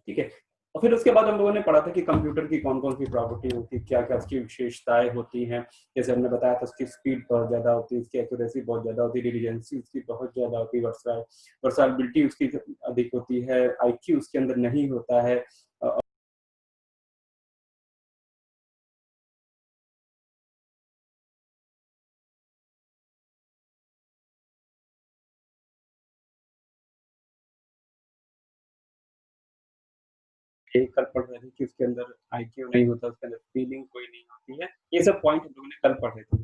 ठीक है। और फिर उसके बाद हम लोगों ने पढ़ा था कि कंप्यूटर की कौन-कौन सी प्रॉपर्टी होती है, क्या-क्या उसकी विशेषताएँ होती हैं। जैसे हमने बताया था उसकी स्पीड बहुत ज़्यादा होती है, उसकी एक्यूरेसी बहुत ज़्यादा होती है, रिडंडेंसी उसकी बहुत ज़्यादा होती है, वर्सैटिलिटी उसकी अधिक होती है, आईक्यू उसके अंदर नहीं होता है। अ ये कल पढ़ रहे थे कि उसके अंदर आईक्यू नहीं होता, उसके अंदर फीलिंग कोई नहीं होती है। ये सब पॉइंट हम लोगों ने कल पढ़े थे।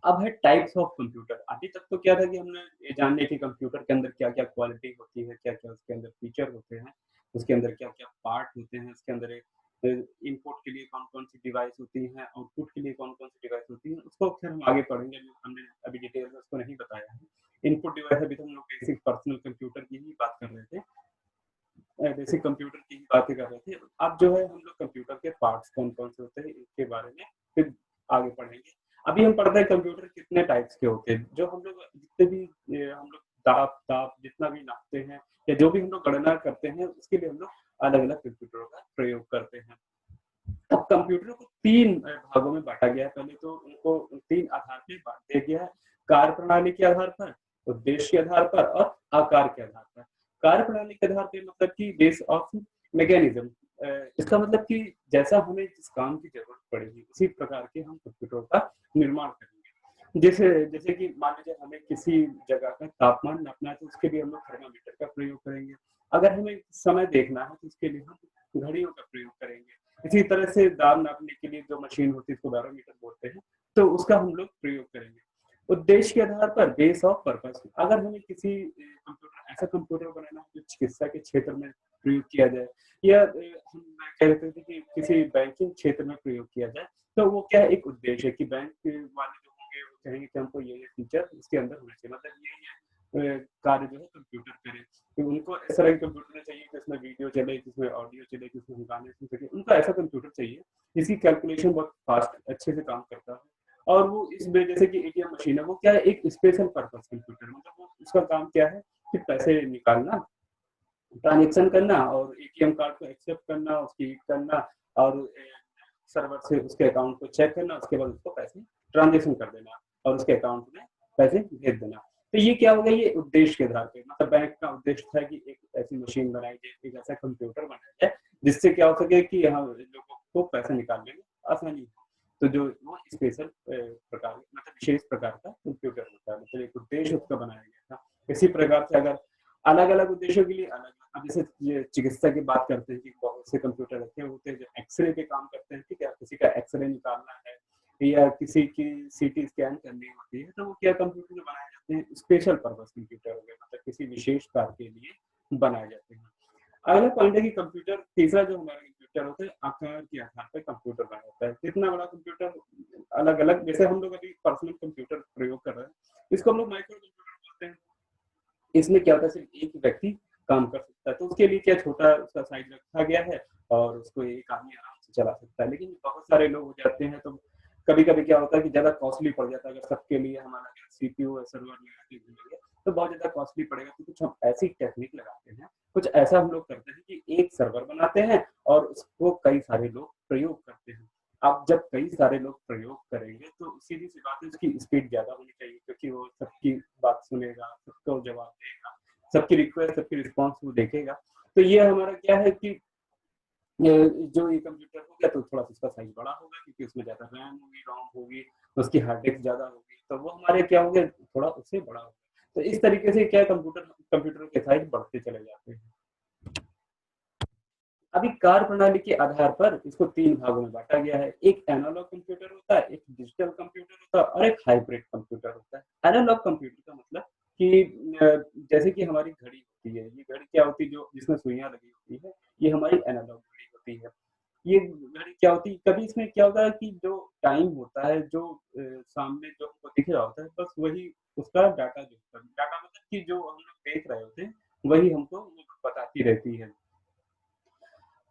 अब है टाइप्स ऑफ कंप्यूटर। अभी तक तो क्या था कि हमने ये जान लिया कि कंप्यूटर के अंदर क्या-क्या क्वालिटी होती है, क्या-क्या उसके अंदर फीचर होते हैं, उसके अंदर क्या-क्या पार्ट होते हैं, उसके अंदर इनपुट के लिए कौन-कौन सी डिवाइस होती हैं, आउटपुट के लिए कौन-कौन सी डिवाइस होती हैं, उसको फिर हम आगे पढ़ेंगे। हमने अभी डिटेल में उसको नहीं बताया है। इनपुट डिवाइस अभी तो हम लोग बेसिक पर्सनल कंप्यूटर की ही बात कर रहे थे। बेसिक कंप्यूटर की ही बातें कर रहे थे। अब जो है हम लोग कंप्यूटर के पार्ट्स कौन-कौन से होते हैं, इसके बारे में फिर आगे पढ़ेंगे। अभी हम पढ़ते हैं कंप्यूटर कितने टाइप्स के होते हैं। जो हम लोग जितने भी हम लोग ताप जितना भी नापते हैं या जो भी हम लोग गणना करते हैं, उसके लिए हम लोग अलग-अलग कंप्यूटरों का प्रयोग करते हैं। अब कंप्यूटरों को 3 भागों में बाँटा गया है। पहले तो उनको 3 आधार पे बाँट दिया गया है। कार्यप्रणाली के आधार पर, उद्देश्य के आधार पर और आकार के आधार पर। कार्यप्रणाली के आधार पे मतलब कि बेस ऑफ मैकेनिज़्म। इसका मतलब कि जैसा हमें जिस काम की ज़रूरत पड़ेगी, उसी प्रकार के हम कंप्यूटरों का निर्माण करेंगे। जैसे जैसे कि मान लीजिए हमें किसी जगह का तापमान नापना है, तो उसके लिए हम लोग थर्मामीटर का प्रयोग करेंगे। अगर हमें समय देखना है, तो उसके लिए हम घड़ियों का प्रयोग करेंगे। इसी तरह से दाब नापने के लिए जो मशीन होती है उसको बैरोमीटर बोलते हैं, तो उसका हम लोग प्रयोग करेंगे। उद्देश्य के आधार पर बेस ऑफ पर्पस अगर हमें किसी कंप्यूटर ऐसा कंप्यूटर बनाना है जो चिकित्सा के क्षेत्र में प्रयोग किया जाए या हम कह रहे थे कि किसी बैंकिंग क्षेत्र में प्रयोग किया जाए, तो वो क्या एक उद्देश्य है कि बैंक वाले जो होंगे वो कहेंगे कि हमको ये फीचर इसके अंदर होना चाहिए मतलब ये कार्य जो है कंप्यूटर करे। तो उनको इस तरह के कंप्यूटर चाहिए जिसमें वीडियो चले, जिसमें ऑडियो चले, जिसमें हम गाने सुन सकें, उनको ऐसा कंप्यूटर चाहिए, जिसकी कैलकुलेशन बहुत फास्ट अच्छे से काम करता है। और वो इस वे जैसे कि एटीएम मशीन है, वो क्या है एक स्पेशल पर्पज़ कंप्यूटर मतलब वो उसका काम क्या है कि पैसे निकालना, ट्रांज़ैक्शन करना और एटीएम कार्ड को एक्सेप्ट करना, उसकी करना और सर्वर से उसके अकाउंट को चेक करना, उसके बाद उसको पैसे ट्रांज़ैक्शन कर देना और उसके अकाउंट में पैसे भेज देना। तो ये क्या हो गया ये उद्देश्य के आधार पे मतलब बैंक का उद्देश्य था कि एक ऐसी मशीन बनाई जाए, एक ऐसा कंप्यूटर बनाया जाए, जिससे क्या हो सके कि हाँ, लोगों को पैसे निकालने में आसानी हो। तो जो वो स्पेशल प्रकार मतलब विशेष प्रकार का कंप्यूटर होता है, मतलब एक उद्देश्य उसका बनाया गया था। इसी प्रकार से अगर अलग-अलग उद्देश्यों के लिए अलग अब जैसे ये चिकित्सा की बात करते हैं कि बहुत से कंप्यूटर रखे होते हैं जो एक्स-रे के काम करते हैं, ठीक है? किसी का एक्स-रे निकालना है या किसी की सीटी स्कैन करनी होती है, तो वो क्या कंप्यूटर में बनाए जाते हैं, स्पेशल पर्पज़ कंप्यूटर हो गए, मतलब किसी विशेष कार्य के लिए बनाए जाते हैं। अगला पॉइंट है कि कंप्यूटर तीसरा जो हमारा कंप्यूटर होता है, आकार के आधार पे कंप्यूटर बना होता है। कितना बड़ा कंप्यूटर अलग-अलग जैसे हम लोग अभी पर्सनल कंप्यूटर प्रयोग कर रहे हैं, इसको हम लोग माइक्रो कंप्यूटर बोलते हैं। इसमें क्या होता है सिर्फ एक ही व्यक्ति काम कर सकता है, तो उसके लिए क्या छोटा उसका साइज़ रखा गया है और उसको एक आदमी आराम से चला सकता है। लेकिन बहुत सारे लोग हो जाते हैं तो कभी-कभी क्या होता है कि ज़्यादा कॉस्टली पड़ जाता है, अगर सबके लिए हम अलग-अलग सीपीयू और सर्वर लगा के घूमेंगे, तो बहुत ज़्यादा कॉस्टली पड़ेगा। तो कुछ हम ऐसी टेक्निक लगाते हैं, कुछ ऐसा हम लोग करते हैं कि एक सर्वर बनाते हैं और उसको कई सारे लोग प्रयोग करते हैं। अब जब कई सारे लोग प्रयोग करेंगे तो सीधी-सी बात है उसकी स्पीड ज़्यादा होनी चाहिए क्योंकि वो सबकी बात सुनेगा, सबको जवाब देगा, सबकी रिक्वेस्ट, सबकी रिस्पॉन्स वो देखेगा। तो ये हमारा क्या है कि जो ये कंप्यूटर होगा तो थोड़ा-सा उसका साइज़ बड़ा होगा क्योंकि उसमें ज़्यादा रैम होगी, रोम होगी, उसकी हार्ड डिस्क ज़्यादा होगी, तो वो हमारे क्या होंगे थोड़ा उससे बड़ा होगा। तो इस तरीके से क्या है कंप्यूटर के साइज़ बढ़ते चले जाते हैं। अभी कार्यप्रणाली के आधार पर इसको 3 भागों में बाँटा गया है। एक एनालॉग कंप्यूटर होता है, एक डिजिटल कंप्यूटर होता है और एक हाइब्रिड कंप्यूटर होता है। एनालॉग कंप्यूटर का मतलब कि जैसे कि हमारी घड़ी होती है, ये घड़ी क्या होती है जो जिसमें सुइयाँ लगी होती है, ये हमारी एनालॉग घड़ी होती है। ये घड़ी क्या होती है कभी इसमें क्या होता है कि जो टाइम होता है, जो सामने जो हमको दिख रहा होता है, बस वही उसका डाटा जो होता है। डाटा मतलब कि जो हम लोग देख रहे होते हैं, वही हमको वो बताती रहती है।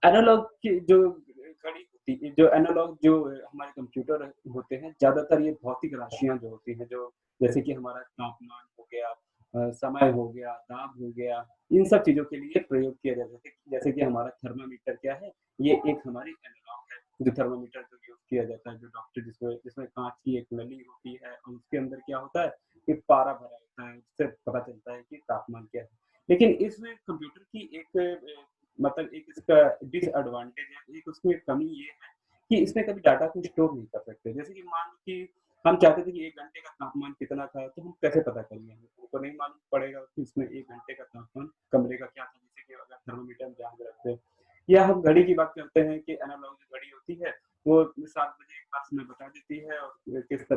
एनालॉग की जो घड़ी होती है जो एनालॉग जो हमारे कंप्यूटर होते हैं, ज़्यादातर ये भौतिक राशियाँ जो होती हैं, जो जैसे कि हमारा तापमान हो गया, समय हो गया, दाब हो गया, इन सब चीज़ों के लिए प्रयोग किया जाता है। जैसे कि हमारा थर्मामीटर क्या है, ये एक हमारी एनालॉग है, जो थर्मामीटर जो यूज़ किया जाता है, जो डॉक्टर जिसमें जिसमें काँच की एक नली होती है और उसके अंदर क्या होता है कि पारा भरा होता है, उससे पता चलता है कि तापमान क्या है। लेकिन इसमें कंप्यूटर की एक मतलब एक इसका डिसएडवांटेज है, एक उसमें कमी ये है कि इसमें कभी डाटा को स्टोर नहीं कर सकते। जैसे कि मान लो कि हम चाहते थे कि 1 घंटे का तापमान कितना था, तो हम कैसे पता करेंगे? हमको नहीं मालूम पड़ेगा कि इसमें 1 घंटे का तापमान कमरे का क्या था, जैसे कि अगर थर्मामीटर हम जहाँ पे रखते हैं। या हम घड़ी की बात करते हैं कि एनालॉग जो घड़ी होती है, वो 7 बजे के पास में बता देती है और किस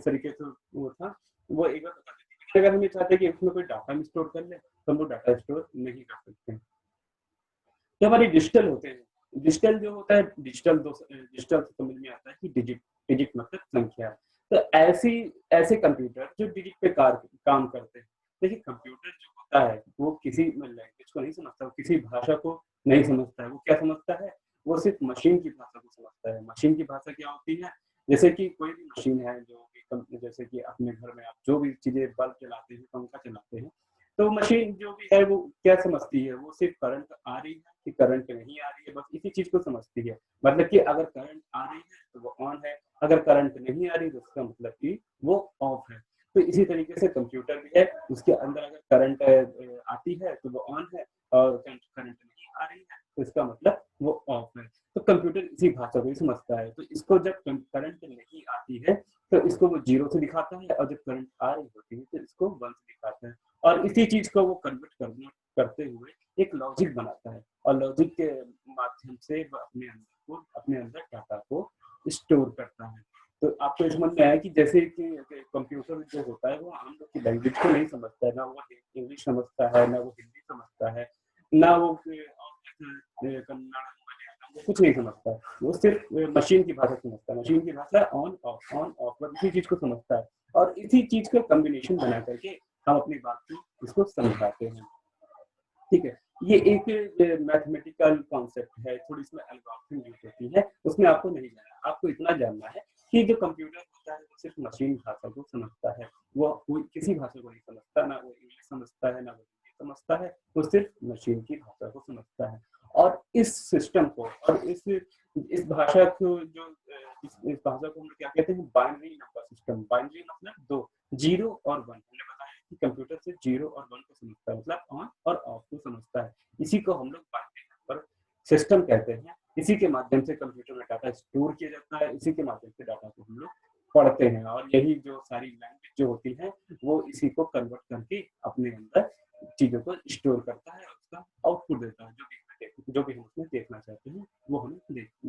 तरीके से वो था, वो एक बार बता देती है। लेकिन अगर हम ये चाहते हैं कि उसमें कोई डाटा हम स्टोर कर लें, तो हम वो डाटा स्टोर नहीं कर सकते हैं। जो हमारे डिजिटल होते हैं, डिजिटल जो होता है डिजिटल से समझ में आता है कि डिजिट डिजिट मतलब संख्या। तो ऐसे कंप्यूटर जो डिजिट पे काम करते हैं। देखिए कंप्यूटर जो होता है वो किसी लैंग्वेज को नहीं समझता, वो किसी भाषा को नहीं समझता है। वो क्या समझता है? वो सिर्फ मशीन की भाषा को समझता है। मशीन की भाषा क्या होती है? जैसे कि कोई भी मशीन है जो कि जैसे कि अपने घर में आप जो भी चीज़ें बल्ब चलाते हैं, पंखा चलाते हैं, तो मशीन जो भी है वो क्या समझती है? वो सिर्फ करंट आ रही है कि करंट नहीं आ रही है, बस इसी चीज़ को समझती है। मतलब कि अगर करंट आ रही है तो वो ऑन है, अगर करंट नहीं आ रही तो उसका मतलब कि वो ऑफ है। तो इसी तरीके से कंप्यूटर भी है, उसके अंदर अगर करंट आती है तो वो ऑन है और करंट नहीं आ रही है तो इसका मतलब वो ऑफ है। तो कंप्यूटर इसी भाषा को ही समझता है। तो इसको जब करंट नहीं आती है तो इसको वो 0 से दिखाता है और जब करंट आ रही होती है तो इसको 1 से दिखाता है। और इसी चीज़ को वो कन्वर्ट करते हुए एक लॉजिक बनाता है और लॉजिक के माध्यम से वो अपने अंदर डाटा को स्टोर करता है। तो आपको ये समझ में आया कि जैसे कि कंप्यूटर जो होता है वो हम लोग की लैंग्वेज को नहीं समझता है, ना वो इंग्लिश समझता है, ना वो हिंदी समझता है, ना वो कन्नड़, मलयालम वो कुछ नहीं समझता है। वो सिर्फ मशीन की भाषा समझता है। मशीन की भाषा ऑन ऑफ बस इसी चीज़ को समझता है और इसी चीज़ का कॉम्बिनेशन बना करके हम अपनी बात को इसको समझाते हैं। ठीक है? ये एक मैथमेटिकल कॉन्सेप्ट है, थोड़ी इसमें एल्गोरिथम यूज़ होती है, उसमें आपको नहीं जाना है। आपको इतना जानना है कि जो कंप्यूटर होता है वो सिर्फ़ मशीन भाषा को समझता है। वो कोई किसी भाषा को नहीं समझता, ना वो इंग्लिश समझता है, ना वो हिंदी समझता है, वो सिर्फ़ मशीन की भाषा को समझता है। और इस सिस्टम को और इस भाषा को इस भाषा को हम लोग क्या कहते हैं बाइनरी नंबर सिस्टम। बाइनरी मतलब 2 0 और 1 हमने बताया कि कंप्यूटर सिर्फ 0 और 1 को समझता है मतलब ऑन और ऑफ को समझता है। इसी को हम लोग बाइनरी नंबर सिस्टम कहते हैं। इसी के माध्यम से कंप्यूटर में डाटा स्टोर किया जाता है, इसी के माध्यम से डाटा को हम लोग पढ़ते हैं और यही जो सारी लैंग्वेज जो होती है वो इसी को कन्वर्ट करके अपने अंदर चीज़ों को स्टोर करता है और उसका आउटपुट देता है। जो भी हम उसमें देखना चाहते हैं वो हमें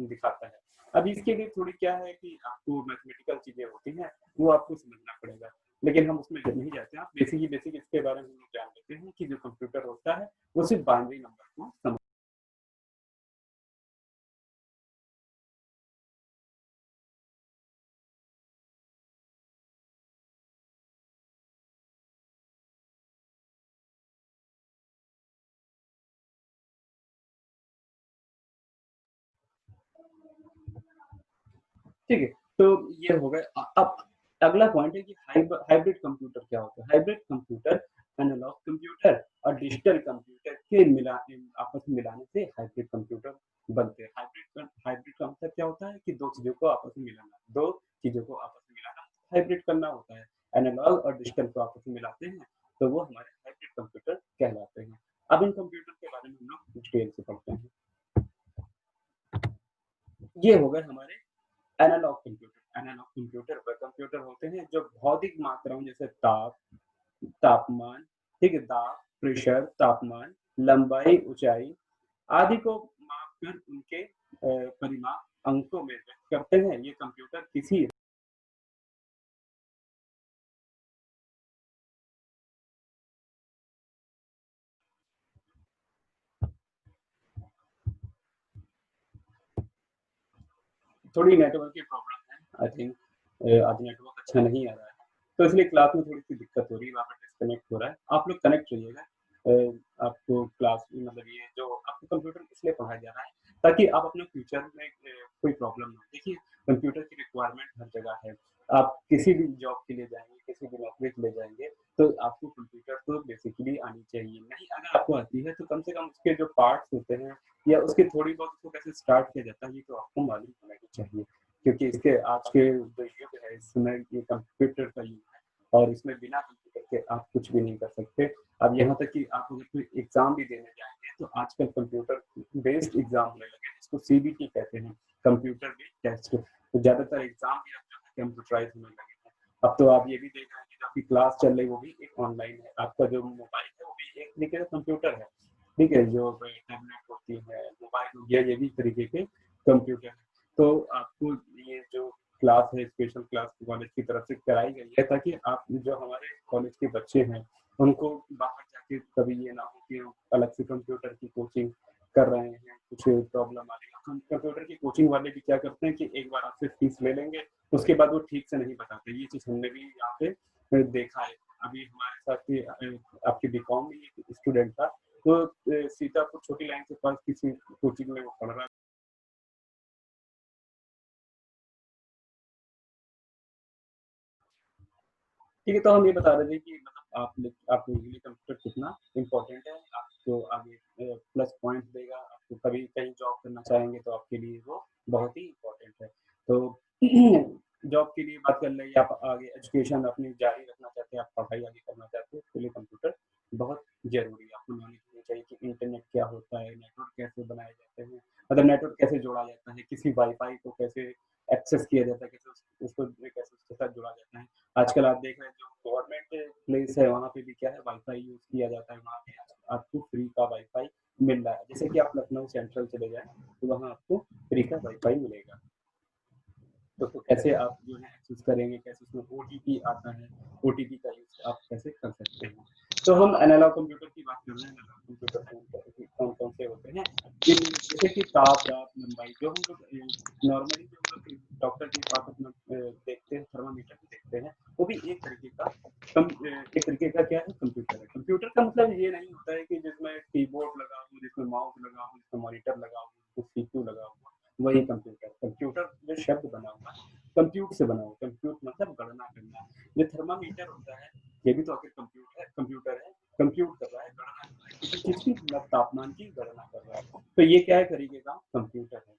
दिखाता है। अब इसके लिए थोड़ी क्या है कि आपको मैथमेटिकल चीज़ें होती हैं वो आपको समझना पड़ेगा। लेकिन हम उसमें नहीं जाते हैं। आप बेसिक इसके बारे में हम लोग जान लेते हैं कि जो कंप्यूटर होता है वो सिर्फ बाइनरी नंबर को समझ। ठीक है, तो ये हो गए। अब अगला पॉइंट है कि हाइब्रिड कंप्यूटर क्या होता है? हाइब्रिड कंप्यूटर एनालॉग कंप्यूटर और डिजिटल कंप्यूटर के आपस में मिलाने से हाइब्रिड कंप्यूटर बनते हैं। हाइब्रिड का मतलब क्या होता है कि 2 चीज़ों को आपस में मिलाना, 2 चीज़ों को आपस में मिलाना हाइब्रिड करना होता है। एनालॉग और डिजिटल को आपस में मिलाते हैं, तो वो हमारे हाइब्रिड कंप्यूटर कहलाते हैं। अब इन कंप्यूटर के बारे में हम लोग डिटेल से पढ़ते हैं। ये हो गए हमारे एनालॉग कंप्यूटर वह कंप्यूटर होते हैं जो भौतिक मात्राओं जैसे तापमान, ठीक है? दाब, प्रेशर, तापमान, लंबाई, ऊँचाई आदि को माप कर उनके परिमाप अंकों में व्यक्त करते हैं। ये कंप्यूटर किसी थोड़ी नेटवर्क की प्रॉब्लम है। आई थिंक आज नेटवर्क अच्छा नहीं आ रहा है। तो इसलिए क्लास में थोड़ी-सी दिक्कत हो रही है, वहाँ पे डिस्कनेक्ट हो रहा है। आप लोग कनेक्ट रहिएगा। आपको क्लास मतलब ये जो आपको कंप्यूटर इसलिए पढ़ाया जा रहा है ताकि आप अपने फ्यूचर में कोई प्रॉब्लम ना हो। देखिए, कंप्यूटर की रिक्वायरमेंट हर जगह है। आप किसी भी जॉब के लिए जाएँगे, किसी भी नौकरी के लिए जाएँगे, तो आपको कंप्यूटर तो बेसिकली आनी चाहिए। नहीं अगर आपको आती है, तो कम से कम उसके जो पार्ट्स होते हैं या उसकी थोड़ी बहुत उसको कैसे स्टार्ट किया जाता है, ये तो आपको मालूम होना ही चाहिए। क्योंकि इसके आज के जो युग है, इस समय ये कंप्यूटर का युग है और इसमें बिना कंप्यूटर के आप कुछ भी नहीं कर सकते। अब यहाँ तक कि आप अगर कोई एग्ज़ाम भी देने जाएँगे, तो आजकल कंप्यूटर बेस्ड एग्ज़ाम होने लगे हैं, जिसको सीबीटी कहते हैं, कंप्यूटर बेस्ड टेस्ट। तो ज़्यादातर एग्ज़ाम भी अब जो है कंप्यूटराइज़ होने लगे हैं। अब तो आप ये भी देख रहे हैं कि जो आपकी क्लास चल रही है, वो भी एक ऑनलाइन है। आपका जो मोबाइल है, वो भी एक तरीके का कंप्यूटर है, ठीक है? जो टैबलेट होती है, मोबाइल हो गया, ये भी एक तरीके के कंप्यूटर है। तो आपको ये जो क्लास है, स्पेशल क्लास कॉलेज की तरफ से कराई गई है, ताकि आप जो हमारे कॉलेज के बच्चे हैं, उनको बाहर जाके कभी ये ना हो कि हम अलग से कंप्यूटर की कोचिंग कर रहे हैं, कुछ प्रॉब्लम आ रही है। हम कंप्यूटर की कोचिंग वाले भी क्या करते हैं कि एक बार आपसे फीस ले लेंगे, उसके बाद वो ठीक से नहीं बताते। ये चीज़ हमने भी यहाँ पे देखा है। अभी हमारे साथ ही आपके बीकॉम में एक स्टूडेंट था, तो सीतापुर छोटी लाइन के पास किसी कोचिंग में वो पढ़ रहा ठीक है, तो हम ये बता रहे थे कि मतलब आप लोगों के लिए कंप्यूटर कितना इम्पोर्टेंट है, आपको आगे प्लस पॉइंट देगा, आपको कभी कहीं जॉब करना चाहेंगे तो आपके लिए वो बहुत ही इम्पोर्टेंट है। तो जॉब के लिए बात कर लें या आप आगे एजुकेशन अपनी जारी रखना चाहते हैं, आप पढ़ाई आगे करना चाहते हैं, उसके लिए कंप्यूटर बहुत ज़रूरी है। आपको नॉलेज होनी चाहिए कि इंटरनेट क्या होता है, नेटवर्क कैसे बनाए जाते हैं, मतलब नेटवर्क कैसे जोड़ा जाता है, किसी वाई-फाई को कैसे एक्सेस किया जाता है, कैसे उसको कैसे उसके साथ जुड़ा जाता है। आजकल आप देख रहे हैं जो गवर्नमेंट प्लेस है वहाँ पे भी क्या है वाईफाई यूज़ किया जाता है, वहाँ पे आपको फ्री का वाईफाई मिल रहा है। जैसे कि आप लखनऊ सेंट्रल चले जाएँ, तो वहाँ आपको फ्री का वाईफाई मिलेगा। तो उसको कैसे आप जो है एक्सेस करेंगे, कैसे उसमें ओटीपी आता है, ओटीपी का यूज़ आप कैसे कर सकते हैं। तो हम एनालॉग कंप्यूटर की बात कर रहे हैं, एनालॉग कंप्यूटर कौन-कौन से होते हैं, कि जैसे कि ताप, दाब, लंबाई जो हम लोग नॉर्मली जो हम लोग डॉक्टर के पास अपना देखते हैं, थर्मामीटर भी देखते हैं, वो भी एक तरीके का एक तरीके का क्या है कंप्यूटर है। कंप्यूटर का मतलब ये नहीं होता है कि जिसमें कीबोर्ड लगा हो, जिसमें माउस लगा हो, जिसमें मॉनिटर लगा हो, जिसमें सीपीयू लगा हो, वही कंप्यूटर। कंप्यूटर जो शब्द बना हुआ है, कंप्यूट से बना हुआ है। कंप्यूट मतलब गणना करना। जो थर्मामीटर होता है, ये भी तो आखिर कंप्यूटर है। कंप्यूट कर रहा है, गणना कर रहा है। किसी चीज़ की मतलब तापमान की गणना कर रहा है। तो ये क्या है तरीके का कंप्यूटर है।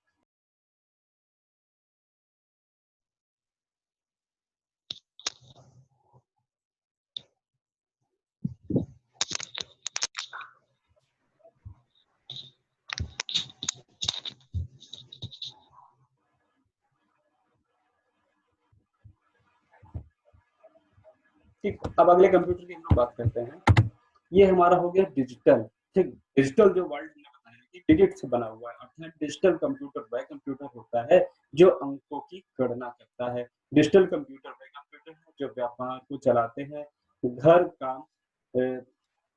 ठीक, अब अगले कंप्यूटर की हम लोग बात करते हैं। ये हमारा हो गया डिजिटल, ठीक? डिजिटल जो वर्ल्ड हमने बताया कि डिजिट से बना हुआ है, अर्थात डिजिटल कंप्यूटर वह कंप्यूटर होता है जो अंकों की गणना करता है। डिजिटल कंप्यूटर वह कंप्यूटर है जो व्यापार को चलाते हैं, घर काम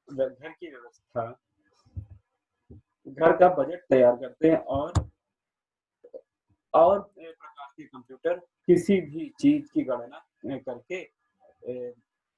घर की व्यवस्था, घर का बजट तैयार करते हैं और प्रकार के कंप्यूटर किसी भी चीज़ की गणना करके अ,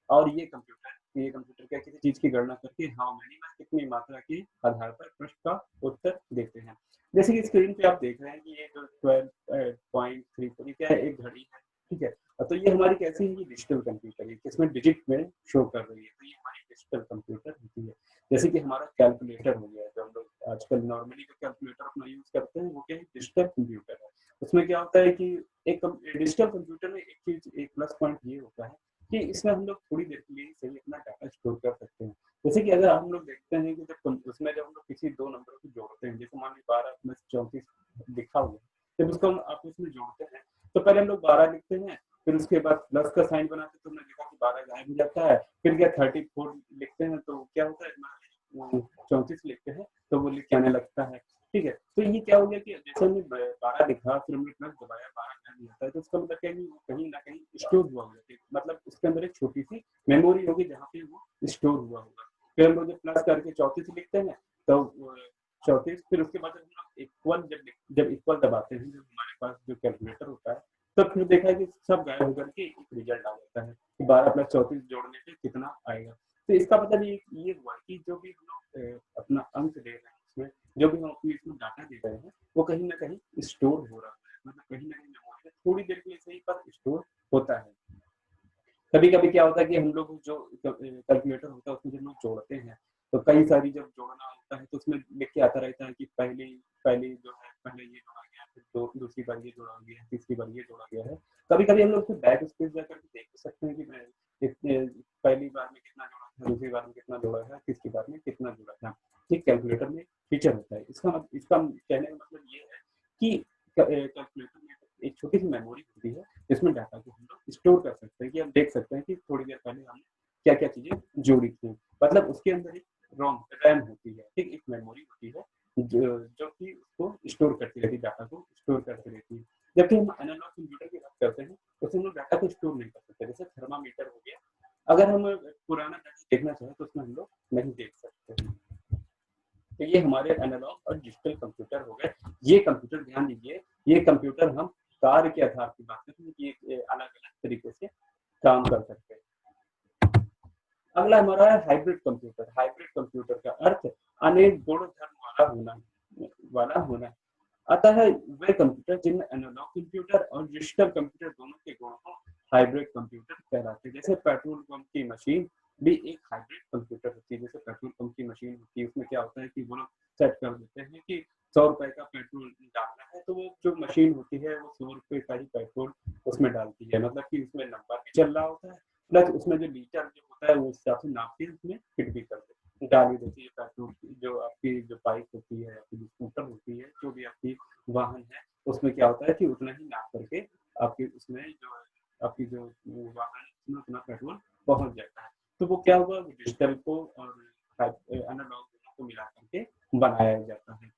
और ये कंप्यूटर क्या किसी चीज़ की गणना करके हाउ मेनी में कितनी मात्रा के आधार पर प्रश्न का उत्तर देते हैं। जैसे कि स्क्रीन पे आप देख रहे हैं कि ये जो 12.34 ये क्या है एक घड़ी है, ठीक है? तो ये हमारी कैसी है ये डिजिटल कंप्यूटर है, इसमें डिजिट में शो कर रही है, तो ये हमारी डिजिटल कंप्यूटर होती है। जैसे कि हमारा कैलकुलेटर हो गया, जो हम लोग आजकल नॉर्मली जो कैलकुलेटर अपना यूज़ करते हैं, वो क्या है डिजिटल कंप्यूटर है। उसमें क्या होता है कि डिजिटल कंप्यूटर में एक प्लस पॉइंट ये होता है कि इसमें हम लोग थोड़ी देर के लिए ही सही अपना डाटा स्टोर कर सकते हैं। जैसे कि अगर हम लोग देखते हैं कि जब हम लोग किसी 2 नंबरों को जोड़ते हैं, जैसे मान लीजिए 12 प्लस 34 लिखा हुआ है, जब उसको हम आप उसमें जोड़ते हैं, तो पहले हम लोग 12 लिखते हैं, फिर उसके बाद प्लस का साइन बनाते हैं, तो हमने देखा कि 12 गायब हो जाता है, फिर क्या 34 लिखते हैं, तो क्या होता है 34 लिखते हैं, तो वो लिख के आने लगता है, ठीक है? तो ये क्या हो गया कि जैसे हमने 12 लिखा, फिर हमने प्लस दबाया, 12 गायब हो जाता है, तो इसका मतलब क्या है कि वो कहीं न कहीं स्टोर हुआ होगा, मतलब उसके अंदर एक छोटी-सी मेमोरी होगी जहाँ पे वो स्टोर हुआ होगा। फिर हम लोग जब प्लस करके 34 लिखते हैं, तो 34 फिर उसके बाद जब हम लोग जब इक्वल दबाते हैं, जब हमारे पास जो कैलकुलेटर होता है, तब फिर देखा है कि सब गायब होकर के एक रिजल्ट आ जाता है कि 12 प्लस 34 जोड़ने पे कितना आएगा। तो इसका मतलब ये हुआ कि जो भी हम लोग अपना अंक दे रहे हैं उसमें, जो भी हम अपनी इसमें डाटा दे रहे हैं, वो स्टोर हो रहा है, मतलब कहीं न कहीं मेमोरी में थोड़ी देर के लिए सही पर स्टोर होता है। कभी-कभी क्या होता है कि हम लोग जो कैलकुलेटर होता है उसमें जब हम जोड़ते हैं, तो कई सारी जब जोड़ना होता है तो उसमें लिख के आता रहता है कि पहले पहले जो है पहले ये जोड़ा गया, फिर दूसरी बार ये जोड़ा गया है, तीसरी बार ये जोड़ा गया है। कभी-कभी हम लोग उसको बैक स्पेस जाकर के देख सकते हैं कि मैं इतने पहली बार में कितना जोड़ा था, दूसरी बार में कितना जोड़ा था, तीसरी बार में कितना जोड़ा था। एक कैलकुलेटर में फीचर होता है। इसका कहने का मतलब ये है कि कैलकुलेटर में एक छोटी-सी मेमोरी होती है जिसमें डाटा को हम लोग स्टोर कर सकते हैं कि हम देख सकते हैं कि थोड़ी देर पहले हमने क्या-क्या चीज़ें जोड़ी थी। मतलब उसके अंदर एक रैम होती है, ठीक? एक मेमोरी होती है जो कि उसको स्टोर करती रहती है, डाटा को स्टोर करती रहती है। जबकि हम एनालॉग कंप्यूटर की बात करते हैं, उसमें हम लोग डाटा को स्टोर नहीं कर सकते। जैसे थर्मामीटर हो गया, अगर हम पुराना डाटा देखना चाहें तो उसमें हम लोग नहीं देख सकते। तो ये हमारे एनालॉग और डिजिटल कंप्यूटर हो गए। ये कंप्यूटर ध्यान दीजिए, ये कंप्यूटर हम कार्य के आधार की बात करते हैं कि ये अलग-अलग तरीके से काम कर सकते हैं। अगला हमारा है हाइब्रिड कंप्यूटर। हाइब्रिड कंप्यूटर का अर्थ अनेक गुण धर्म वाला होना। अतः वे कंप्यूटर जिनमें एनालॉग कंप्यूटर और डिजिटल कंप्यूटर दोनों के गुण हों, हाइब्रिड कंप्यूटर कहलाते हैं। जैसे पेट्रोल पंप की मशीन भी एक हाइब्रिड कंप्यूटर होती है। जैसे पेट्रोल पंप की मशीन होती है, उसमें क्या होता है कि वो लोग सेट कर देते हैं कि ₹100 का पेट्रोल डालना है, तो वो जो मशीन होती है वो ₹100 का ही पेट्रोल उसमें डालती है। मतलब कि उसमें नंबर भी चल रहा होता है, प्लस उसमें जो लीटर जो होता है वो उस हिसाब से नाप के उसमें फिट भी कर देते डाल ही देती है पेट्रोल की। जो आपकी जो बाइक होती है, आपकी जो स्कूटर होती है, जो भी आपकी वाहन है, उसमें क्या होता है कि उतना ही नाप करके आपके उसमें जो आपकी जो वाहन है उसमें उतना पेट्रोल पहुँच जाता है। तो वो क्या हुआ, डिजिटल को और एनालॉग दोनों को मिला करके बनाया जाता है।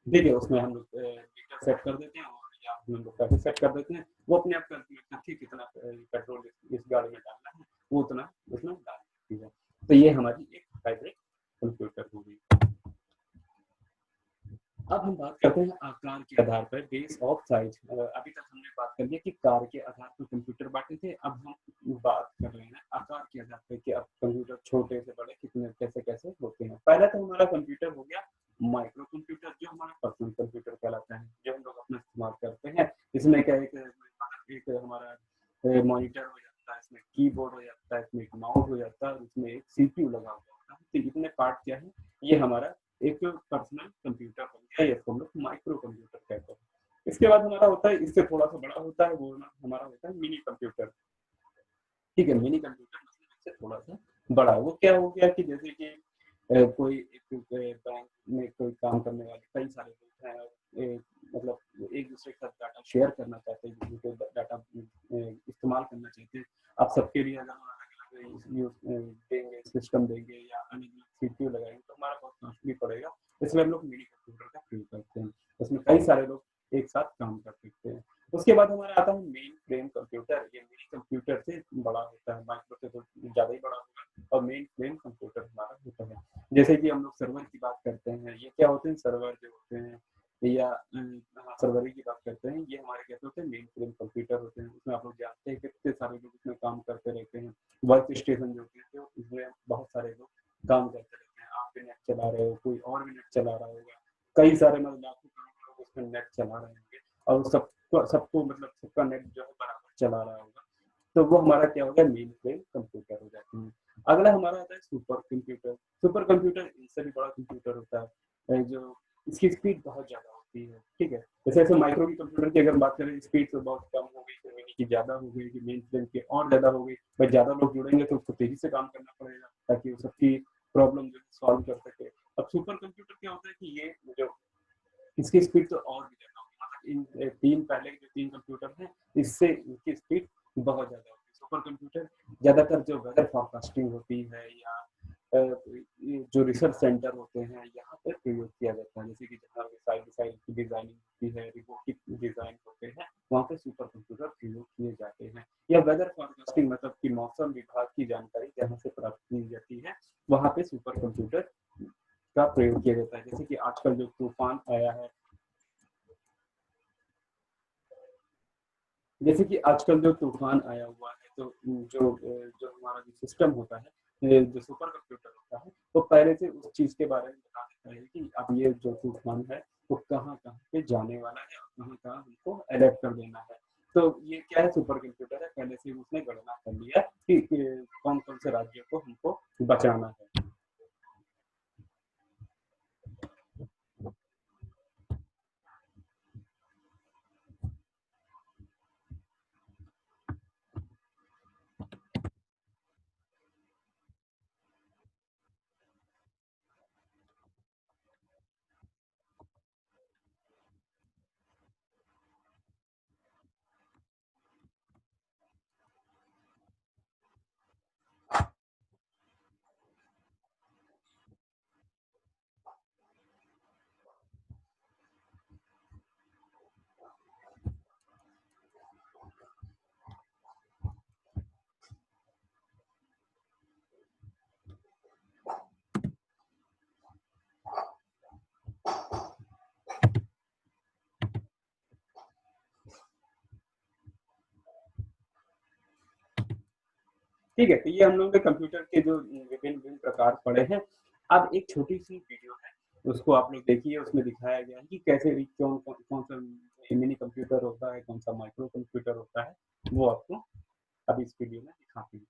देखिए उसमें हम लोग मीटर सेट कर देते हैं और या हम लोग पैसे सेट कर देते हैं, वो अपने आप कैलकुलेट करके कितना पेट्रोल इस गाड़ी में डालना है, वो उतना उसमें डाल देती है। तो ये हमारी एक हाइब्रिड कंप्यूटर हो गई। अब हम बात करते हैं आकार के आधार पर, बेस ऑफ साइज। अभी तक हमने बात कर लिया कि कार के आधार पर कंप्यूटर बांटे थे, अब हम बात कर रहे हैं आकार के आधार पर कि अब कंप्यूटर छोटे से बड़े कितने कैसे-कैसे होते हैं। पहला तो हमारा कंप्यूटर हो गया माइक्रो कंप्यूटर, जो हमारा पर्सनल कंप्यूटर कहलाता है, जो हम लोग अपना इस्तेमाल करते हैं। इसमें क्या एक हमारा मॉनिटर हो जाता है, इसमें कीबोर्ड हो जाता है, इसमें एक माउस हो जाता है और इसमें एक सीपीयू लगा हुआ होता है। तो इतने पार्ट क्या है, ये हमारा एक पर्सनल कंप्यूटर हो गया, या इसको हम लोग माइक्रो कंप्यूटर कहते हैं। इसके बाद हमारा होता है, इससे थोड़ा सा बड़ा होता है, वो हमारा होता है मिनी कंप्यूटर। ठीक है, मिनी कंप्यूटर मतलब इससे थोड़ा सा बड़ा। वो क्या हो गया कि जैसे कि कोई एक बैंक में कोई काम करने वाले कई सारे लोग हैं, मतलब एक दूसरे के साथ डाटा शेयर करना चाहते हैं, किसी को डाटा इस्तेमाल करना चाहते हैं। आप सबके लिए अगर देंगे, सिस्टम देंगे या अलग-अलग सीपीयू लगाएंगे तो हमारा बहुत कॉस्टली पड़ेगा। इसलिए हम लोग मिनी कंप्यूटर का प्रयोग करते हैं। उसमें कई सारे लोग एक साथ काम कर सकते हैं। उसके बाद हमारा आता है मेन फ्रेम कंप्यूटर। ये मिनी कंप्यूटर से बड़ा होता है, माइक्रो से तो ज़्यादा ही बड़ा होगा और मेन फ्रेम कंप्यूटर हमारा होता है। जैसे कि हम लोग सर्वर की बात करते हैं, ये क्या होते हैं, सर्वर जो होते हैं या हाँ, सर्वर की बात करते हैं, ये हमारे क्या होते हैं, मेन फ्रेम कंप्यूटर होते हैं। उसमें आप लोग जानते हैं कितने सारे लोग उसमें काम करते रहते हैं। वर्क स्टेशन जो होते हैं तो उसमें बहुत सारे लोग काम करते रहते हैं। आप भी नेट चला रहे हो, कोई और भी नेट चला रहा होगा, कई सारे मतलब लाखों करोड़ों लोग उसमें नेट चला रहे होंगे और सबको मतलब सबका नेट जो है बराबर चला रहा होगा। तो वो हमारा क्या हो गया, मेन फ्रेम कंप्यूटर हो जाते हैं। अगला हमारा आता है सुपर कंप्यूटर। सुपर कंप्यूटर इनसे भी बड़ा कंप्यूटर होता है, जो इसकी स्पीड बहुत ज़्यादा होती है, ठीक है? जैसे माइक्रो की कंप्यूटर की अगर बात करें, स्पीड तो बहुत कम हो गई, फिर मिनी की ज़्यादा हो गई, फिर मेन फ्रेम की और ज़्यादा हो गई। भाई ज़्यादा लोग जुड़ेंगे तो उसको तेज़ी से काम करना पड़ेगा ताकि वो सबकी प्रॉब्लम जो है सॉल्व कर सके। अब सुपर कंप्यूटर क्या होता है कि ये जो इसकी स्पीड तो और भी ज़्यादा होगी, मतलब इन 3 पहले के जो 3 कंप्यूटर हैं, इससे इनकी स्पीड बहुत ज़्यादा होगी। सुपर कंप्यूटर ज़्यादातर जो वेदर फोरकास्टिंग होती है या ये जो रिसर्च सेंटर होते हैं, यहाँ पे प्रयोग किया जाता है। जैसे कि जहाँ मिसाइल की डिज़ाइनिंग होती है, रोबोटिक डिज़ाइन होते हैं, वहाँ पे सुपर कंप्यूटर प्रयोग किए जाते हैं। या वेदर फोरकास्टिंग मतलब कि मौसम विभाग की जानकारी जहाँ से प्राप्त की जाती है, वहाँ पे सुपर कंप्यूटर का प्रयोग किया जाता है। जैसे कि आजकल जो तूफान आया है, जैसे कि आजकल जो तूफान आया हुआ है, तो जो हमारा जो सिस्टम होता है, जो सुपर कंप्यूटर होता है, वो पहले से उस चीज़ के बारे में बता देता है कि अब ये जो तूफान है, वो कहाँ-कहाँ पे जाने वाला है और कहाँ-कहाँ हमको अलर्ट कर देना है। तो ये क्या है सुपर कंप्यूटर है, पहले से ही उसने गणना कर लिया कि कौन-कौन से राज्यों को हमको बचाना है। ठीक है, तो ये हम लोगों ने कंप्यूटर के जो विभिन्न-विभिन्न प्रकार पढ़े हैं। अब एक छोटी-सी वीडियो है, उसको आप लोग देखिए, उसमें दिखाया गया है कि कैसे कौन-सा मिनी कंप्यूटर होता है, कौन-सा माइक्रो कंप्यूटर होता है, वो आपको अभी इस वीडियो में दिखाते हैं।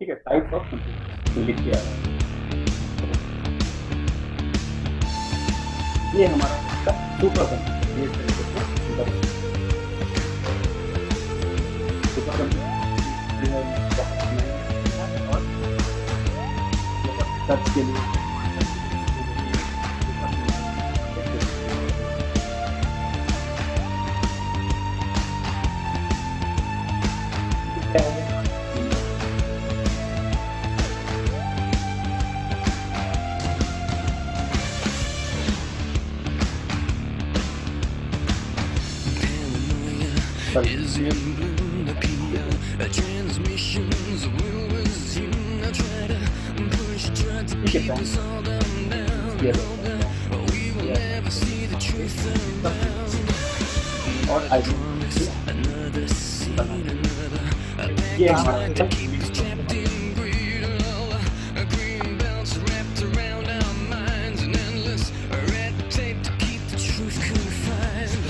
ठीक है, टाइप्स ऑफ कंप्यूटर लिख के आ रहा है। ये हमारा होता है सुपर कंप्यूटर, ये इस तरीके से सुपर कंप्यूटर जो है बहुत महंगा है और मतलब सर्च के लिए क्या हो गया Is in bloom appear transmissions will resume. I try to try to ठीक है keep us all down, किया down, जाता down. We will है never see the truth around. और Another आगे promise, another scene, another ये package हमारा like होता to है keep us trapped in greed. A green belts wrapped around our minds, an endless red tape to keep the truth confined.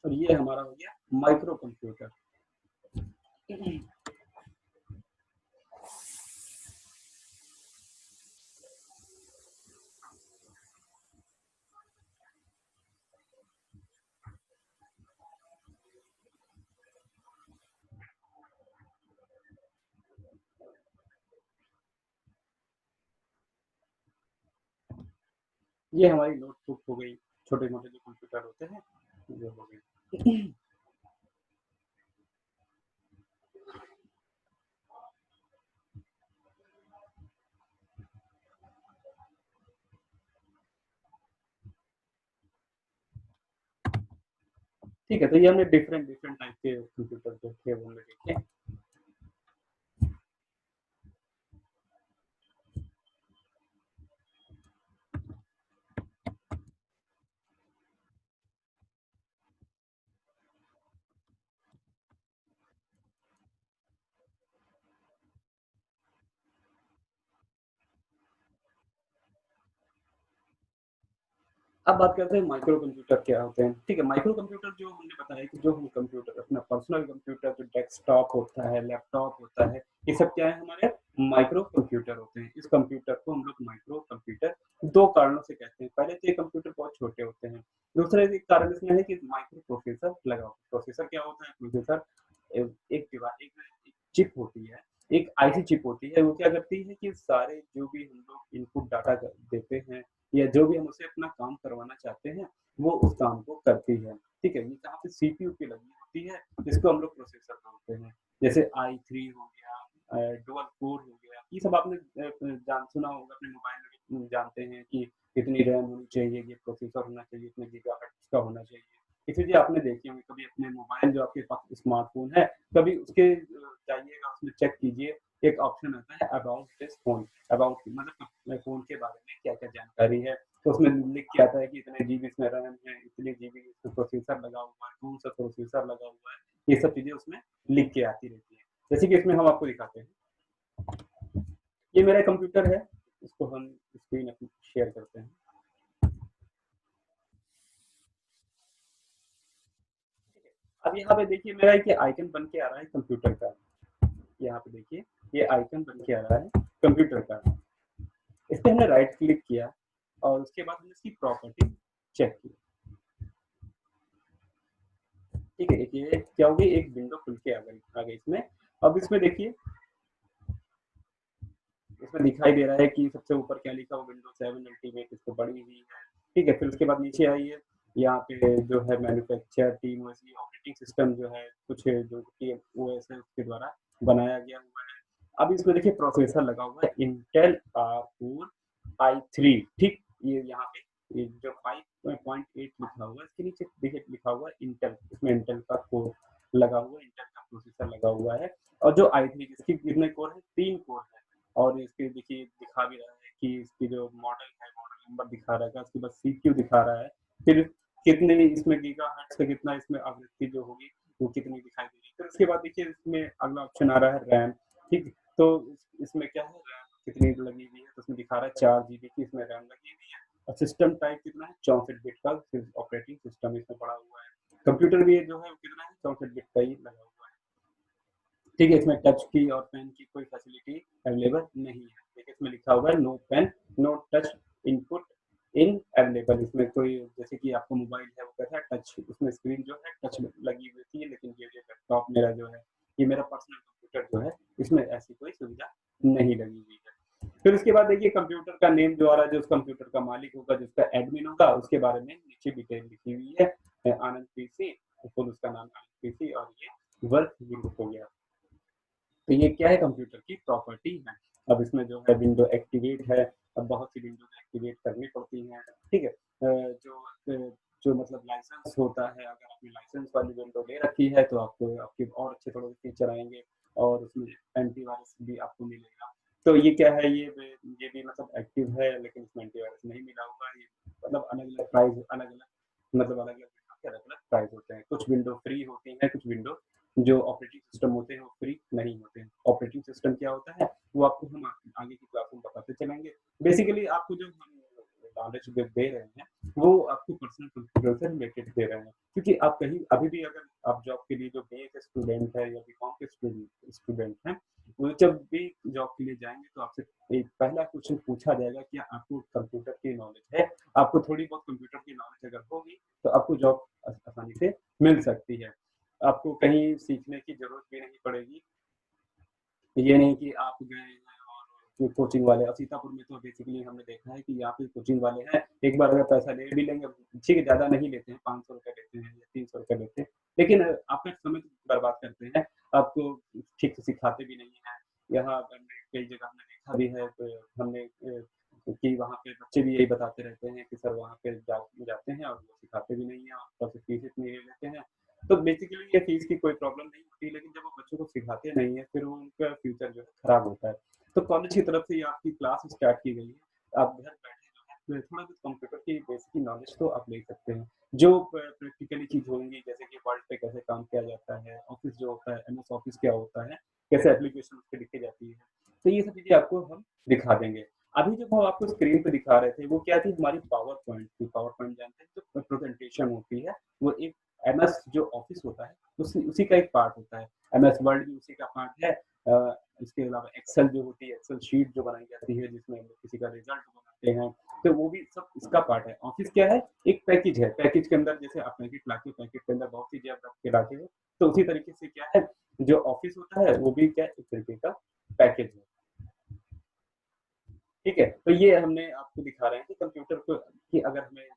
और ये हमारा हो गया माइक्रो कंप्यूटर। ये हमारी नोटबुक हो गई, छोटे-मोटे जो कंप्यूटर होते हैं, ये हो गए। ठीक है, तो ये हमने डिफरेंट डिफरेंट टाइप के कंप्यूटर जो थे वो हमने देखे। अब बात करते हैं माइक्रो कंप्यूटर क्या होते हैं। ठीक है, माइक्रो कंप्यूटर जो हमने बताया कि जो हम कंप्यूटर अपना पर्सनल कंप्यूटर जो डेस्कटॉप होता है, लैपटॉप होता है, ये सब क्या है हमारे माइक्रो कंप्यूटर होते हैं। इस कंप्यूटर को हम लोग माइक्रो कंप्यूटर 2 कारणों से कहते हैं। पहले तो ये कंप्यूटर बहुत छोटे होते हैं। दूसरा एक कारण इसमें है कि माइक्रो प्रोसेसर लगा होता है। प्रोसेसर क्या होता है? प्रोसेसर एक चिप होती है, एक आईसी चिप होती है, वो क्या करती है कि सारे जो भी हम लोग इनपुट डाटा देते हैं या जो भी हम उसे अपना काम करवाना चाहते हैं, वो उस काम को करती है। ठीक है? ये कहाँ पे सीपीयू पे लगी होती है, जिसको हम लोग प्रोसेसर बोलते हैं। जैसे i3 हो गया, डुअल कोर हो गया, ये सब आपने जान सुना होगा अपने मोबाइल में भी जानते हैं कि कितनी रैम होनी चाहिए, ये प्रोसेसर होना चाहिए, इतने गीगाहर्ट्ज़ का होना चाहिए। ये चीज़ें आपने देखी होंगी कभी अपने मोबाइल जो आपके पास स्मार्टफ़ोन है, कभी उसके जाइएगा उसमें चेक कीजिए एक ऑप्शन आता है अबाउट दिस फ़ोन, अबाउट मतलब फ़ोन के बारे में क्या-क्या जानकारी है, तो उसमें लिख के आता है कि इतने जीबी इसमें रैम है, इतने जीबी इसमें प्रोसेसर लगा हुआ है, कौन-सा प्रोसेसर लगा हुआ है, ये सब चीज़ें उसमें लिख के आती रहती हैं। जैसे कि इसमें हम आपको दिखाते हैं, ये मेरा कंप्यूटर है, इसको हम स्क्रीन अपनी शेयर करते हैं। अब यहाँ पे देखिए मेरा एक आइकन बन के आ रहा है कंप्यूटर का। यहाँ पे देखिए ये आइकन बन के आ रहा है कंप्यूटर का। इस पे हमने राइट क्लिक किया और उसके बाद हमने इसकी प्रॉपर्टी चेक की। ठीक है, ये क्या होगी, एक विंडो खुल के आ गई इसमें। अब इसमें देखिए, इसमें दिखाई दे रहा है कि सबसे ऊपर क्या लिखा हुआ, विंडोज 7 अल्टीमेट इसको पड़ी हुई है। ठीक है, फिर उसके बाद नीचे आइए, यहाँ पे जो है मैन्युफैक्चर टीम ऑपरेटिंग सिस्टम जो है कुछ जो कि ओएस है उसके द्वारा बनाया गया हुआ है। अब इसमें देखिए प्रोसेसर लगा हुआ है इंटेल R4 i3। ठीक, ये यहाँ पे ये जो 5.8 लिखा हुआ है इसके नीचे देखिए लिखा हुआ है इंटेल, इसमें इंटेल का कोर लगा हुआ है, इंटेल का प्रोसेसर लगा हुआ है। और जो i3 जिसकी कितने कोर है, 3 कोर है। और इसके देखिए दिखा भी रहा है कि इसकी जो मॉडल है, मॉडल नंबर दिखा रहा है, उसके बाद सीपीयू दिखा रहा है, फिर कितने इसमें गीगाहर्ट्ज़ का कितना इसमें आवृत्ति जो होगी वो कितनी दिखाई दे रही है। फिर उसके बाद देखिए इसमें अगला ऑप्शन आ रहा है रैम। ठीक, तो इसमें क्या है, रैम कितनी लगी हुई है, तो उसमें दिखा रहा है 4 जीबी की इसमें रैम लगी हुई है। और सिस्टम टाइप कितना है, 64 बिट का ऑपरेटिंग सिस्टम इसमें पड़ा हुआ है। कंप्यूटर भी जो है वो कितना है, 64 बिट का ही लगा हुआ है। ठीक है, इसमें टच की और पेन की कोई फैसिलिटी अवेलेबल नहीं है। देखिए इसमें लिखा हुआ है no pen no touch input in available. इसमें कोई जैसे कि आपको मोबाइल है वो कैसा है टच, उसमें स्क्रीन जो है टच लगी हुई थी, लेकिन ये जो लैपटॉप मेरा जो है, ये मेरा पर्सनल कंप्यूटर जो है, इसमें ऐसी कोई सुविधा नहीं लगी हुई है। फिर उसके बाद देखिए कंप्यूटर का नेम जो आ रहा है, जो उस कंप्यूटर का मालिक होगा, जिसका एडमिन होगा, उसके बारे में नीचे डिटेल लिखी हुई है। आनंद पीसी, फुल उसका नाम आनंद पीसी, और ये वर्क ग्रुप हो गया। तो ये क्या है, कंप्यूटर की प्रॉपर्टी है। अब इसमें जो है विंडो एक्टिवेट है, अब बहुत सी विंडोज एक्टिवेट करनी पड़ती हैं। ठीक है, जो मतलब लाइसेंस होता है, अगर आपने लाइसेंस वाली विंडो ले रखी है तो आपको आपके और अच्छे थोड़े फीचर आएंगे और उसमें एंटीवायरस भी आपको मिलेगा। तो ये क्या है, ये भी मतलब एक्टिव है, लेकिन इसमें एंटीवायरस नहीं मिला हुआ है। ये मतलब अलग अलग प्राइस, अलग अलग मतलब अलग अलग विंडो के अलग अलग प्राइस होते हैं। कुछ विंडो फ्री होती हैं, कुछ विंडो जो ऑपरेटिंग सिस्टम होते हैं वो फ्री नहीं होते हैं। ऑपरेटिंग सिस्टम क्या होता है वो आपको हम आगे की क्लास में बताते चलेंगे। बेसिकली आपको जो हम नॉलेज दे रहे हैं वो आपको पर्सनल कंप्यूटर से रिलेटेड दे रहे हैं, क्योंकि आप कहीं अभी भी अगर आप जॉब के लिए जो बीए के स्टूडेंट है या बीकॉम के स्टूडेंट हैं, वो जब भी जॉब के लिए जाएंगे तो आपसे एक पहला क्वेश्चन पूछा जाएगा कि आपको कंप्यूटर की नॉलेज है। आपको थोड़ी बहुत कंप्यूटर की नॉलेज अगर होगी तो आपको जॉब आसानी से मिल सकती है। आपको कहीं सीखने की ज़रूरत भी नहीं पड़ेगी। ये नहीं कि आप गए हैं और कोचिंग वाले, और सीतापुर में तो बेसिकली हमने देखा है कि यहाँ पे कोचिंग वाले हैं, एक बार अगर पैसा ले भी लेंगे, ठीक है ज़्यादा नहीं लेते हैं, 500 रुपए लेते हैं या 300 रुपए लेते हैं, लेकिन आपका समय बर्बाद करते हैं, आपको ठीक से सिखाते भी नहीं हैं। यहाँ हमने कई जगह हमने देखा भी है, तो हमने कि वहाँ पे बच्चे भी यही बताते रहते हैं कि सर वहाँ पे जाते हैं और वो सिखाते भी नहीं है और ऊपर से फीस इतनी ले लेते हैं। तो बेसिकली ये फीस की कोई प्रॉब्लम नहीं होती, लेकिन जब वो बच्चों को सिखाते नहीं है फिर वो उनका फ्यूचर जो है खराब होता है। तो कॉलेज की तरफ से ये आपकी क्लास स्टार्ट की गई है, आप घर बैठे जो है थोड़ा बहुत कंप्यूटर की बेसिक नॉलेज तो आप ले सकते हैं। जो प्रैक्टिकली चीज़ होंगी, जैसे कि वर्ड पे कैसे काम किया जाता है, ऑफिस जो होता है, एमएस ऑफिस क्या होता है, कैसे एप्लीकेशन उस पे लिखी जाती है, तो ये सब चीज़ें आपको हम दिखा देंगे। अभी जो वो आपको स्क्रीन पे दिखा रहे थे वो क्या थी, हमारी पावर पॉइंट थी। पावर पॉइंट जानते हैं, जो प्रेजेंटेशन होती है, वो एक एमएस जो ऑफिस होता है उसी उसी का एक पार्ट होता है। एमएस वर्ड भी उसी का पार्ट है। इसके अलावा एक्सेल जो होती है, एक्सेल शीट जो बनाई जाती है जिसमें हम लोग किसी का रिजल्ट बनाते हैं, तो वो भी सब इसका पार्ट है। ऑफिस क्या है, एक पैकेज है। पैकेज के अंदर जैसे आप पैकेट लाके, पैकेट के अंदर बहुत चीजें आप रख के लाते हो, तो उसी तरीके से क्या है, जो ऑफिस होता है वो भी क्या एक तरीके का पैकेज है। ठीक है, तो ये हमने आपको दिखा रहे हैं कि कंप्यूटर को, कि अगर हमें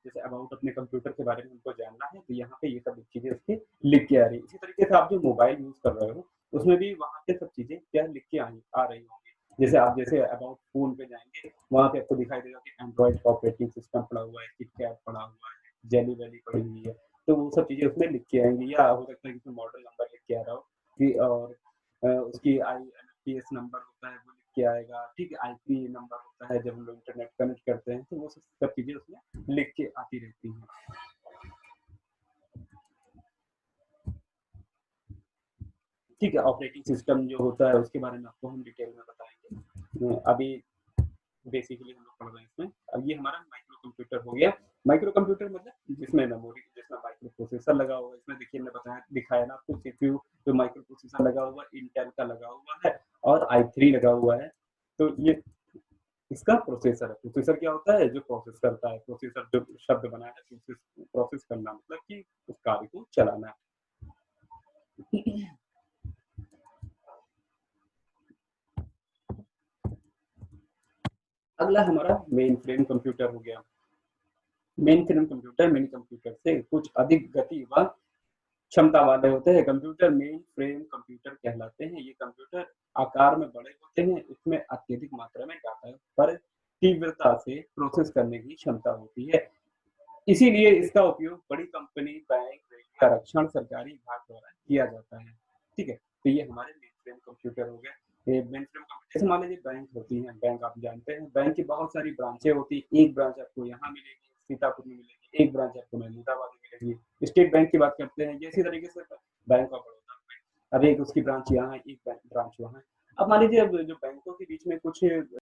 जैसे अबाउट अपने कंप्यूटर के बारे में हमको जानना है तो यहाँ पे ये सब चीजें उसकी लिख के आ रही है। इसी तरीके से आप जो मोबाइल यूज कर रहे हो उसमें भी वहाँ पे सब चीजें क्या लिख के आ रही होंगी। जैसे आप जैसे अबाउट फोन पे जाएंगे, वहाँ पे आपको दिखाई देगा कि एंड्रॉइड ऑपरेटिंग सिस्टम पड़ा हुआ है, किटकैट पड़ा हुआ है, जेली वेली पड़ी हुई है, तो वो सब चीजें उसमें लिख के आएंगी। या हो सकता है कि मॉडल नंबर लिख के आ रहा हो कि, और उसकी आईपीएस नंबर होता है वो लिख के आएगा, ठीक है? आईपी नंबर होता है जब हम लोग इंटरनेट कनेक्ट करते हैं, तो वो सब चीज़ें उसमें लिख के आती रहती हैं। ठीक है, ऑपरेटिंग सिस्टम जो होता है उसके बारे में आपको हम डिटेल में बताएँगे। अभी बेसिकली हम लोग पढ़ रहे हैं इसमें। अब ये हमारा माइक्रो कंप्यूटर हो गया। माइक्रो कंप्यूटर मतलब जिसमें मेमोरी, जिसमें माइक्रो प्रोसेसर लगा हुआ है। इसमें देखिए मैंने बताया दिखाया ना आपको सीपीयू जो माइक्रो प्रोसेसर लगा हुआ है, इंटेल का लगा हुआ है और i3 लगा हुआ है। तो ये इसका प्रोसेसर है। प्रोसेसर क्या होता है? जो प्रोसेस करता है। प्रोसेसर जो शब्द बना है प्रोसेस करना मतलब कि उस कार्य को चलाना। अगला हमारा मेन फ्रेम कंप्यूटर हो गया। Main frame computer mini computer से कुछ अधिक गति व क्षमता वाले होते हैं। कंप्यूटर मेन फ्रेम कंप्यूटर कहलाते हैं। ये कंप्यूटर आकार में बड़े होते हैं। इसमें अत्यधिक मात्रा में डाटा पर तीव्रता से प्रोसेस करने की क्षमता होती है। इसीलिए इसका उपयोग बड़ी कंपनी, बैंक, रेलवे आरक्षण, सरकारी विभाग द्वारा किया जाता है। ठीक है? तो ये हमारे मेन फ्रेम कंप्यूटर हो गए। ये मेन फ्रेम कंप्यूटर जैसे मान लीजिए बैंक होती हैं, बैंक आप जानते हैं, बैंक की बहुत सारी ब्रांचें होती हैं। एक ब्रांच आपको यहाँ मिलेगी, सीतापुर में मिलेगी, एक ब्रांच आपको महमूदाबाद में मिलेगी। स्टेट बैंक की बात करते हैं, इसी तरीके से बैंक ऑफ बड़ौदा में, अब एक उसकी ब्रांच यहाँ है, एक ब्रांच वहाँ है। अब मान लीजिए अब जो बैंकों के बीच में कुछ